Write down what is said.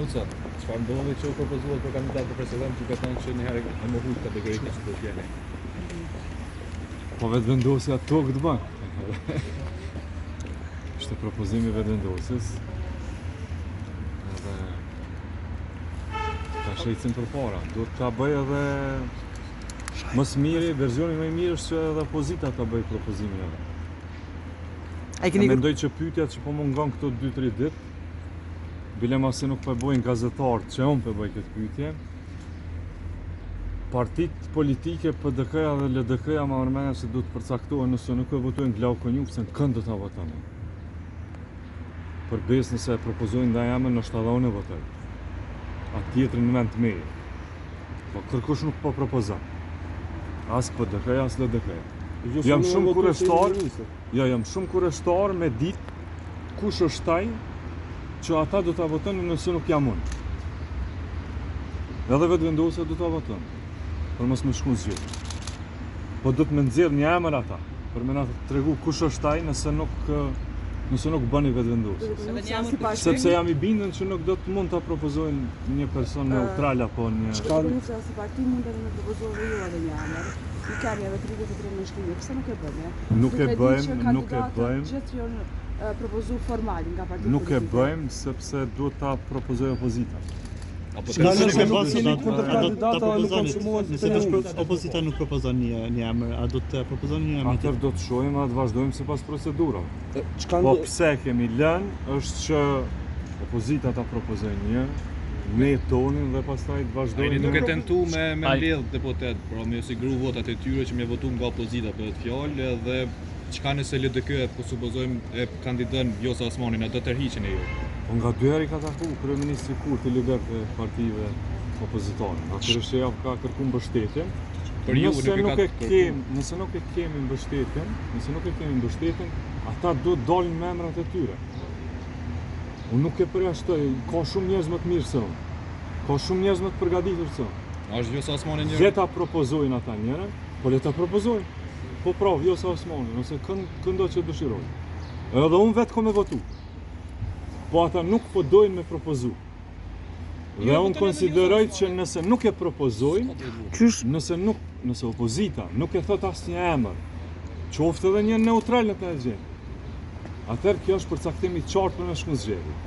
Luca, çfarë ndodhi që u propozuat për kandidat për president që ka thënë që një herë e mohut kategorikisht që do të jeni? Po vetëvendosja tokë të bën. Ishte propozimi vetëvendosjes. Edhe ta shejtsim përpara. Do ta bëj edhe më miri, versioni më i mirë është që edhe opozita ta bëj propozimin edhe. Mendoj që pyetjet që po mungon këto 2-3 ditë, bilema se nuk po bëjnë gazetarët që unë po bëj këtë pyetje. Partitë politike PDK-ja dhe LDK-ja më mërmena se du të përcaktohen nëse nuk e votojnë Glauko Njuf, se në kënd do ta votojnë. Për besë nëse e propozojnë nda jame, nështë edhe unë e votoj. Atë tjetërin në vend të meje. Po kërkush nuk po propozon. As PDK-ja, as LDK-ja. Jam shumë kureshtar me ditë kush është taj që ata do ta votojnë nëse nuk jam unë. Edhe vetëvendosja do ta votojnë, për mos më shku në zgjedhje. Po do të më nxjerr një emër ata, për më na tregu kush është ai nëse nuk bëni vetëvendosje. Sepse jam i bindur që nuk do të mund ta propozojnë një person neutral apo një. Si parti mund të më propozojë ju edhe një emër. I kemi edhe 33 në shkrimje, pse nuk e bëjmë? Nuk e bëjmë. Gjithë janë propozu formal nga partia. Nuk e bëjmë sepse duhet ta propozojë opozita. Opozita nuk propozon një emër, a do të propozon një emër? Atëherë do të shohim, a të vazhdojmë sipas procedurave. Po pse kemi lënë është që opozita ta propozojë një, ne tonin dhe pastaj të vazhdojmë. Ai nuk e tentu me mbledh deputet, pra me siguru votat e tyre që më votu nga opozita për të fjalë dhe çka nëse LDK po supozojmë e kandidon Vjosa Osmanin, a do të tërhiqen e ju? Po nga 2 herë ka taku kryeministri Kurti lider të partive opozitare. Atëherë që ja ka kërkuar mbështetjen. Nëse nuk e kemi mbështetjen, ata duhet dalin me emrat e tyre. Unë nuk e përjashtoj, ka shumë njerëz më të mirë se unë. Ka shumë njerëz më të përgatitur se unë. Është Vjosa Osmani një? Le ta propozojnë ata njëra, po le ta propozojnë. Po pra, Vjosa Osmani, nëse këndo që dëshirojnë. Edhe unë vetë kom e votu. Po ata nuk po dojnë me propozu. Dhe unë konsideroj që nëse nuk e propozojnë, nëse opozita nuk e thot asnjë emër, qoftë edhe një neutral në këtë gjë, atëherë kjo është përcaktim i qartë për në shku në zgjedhje.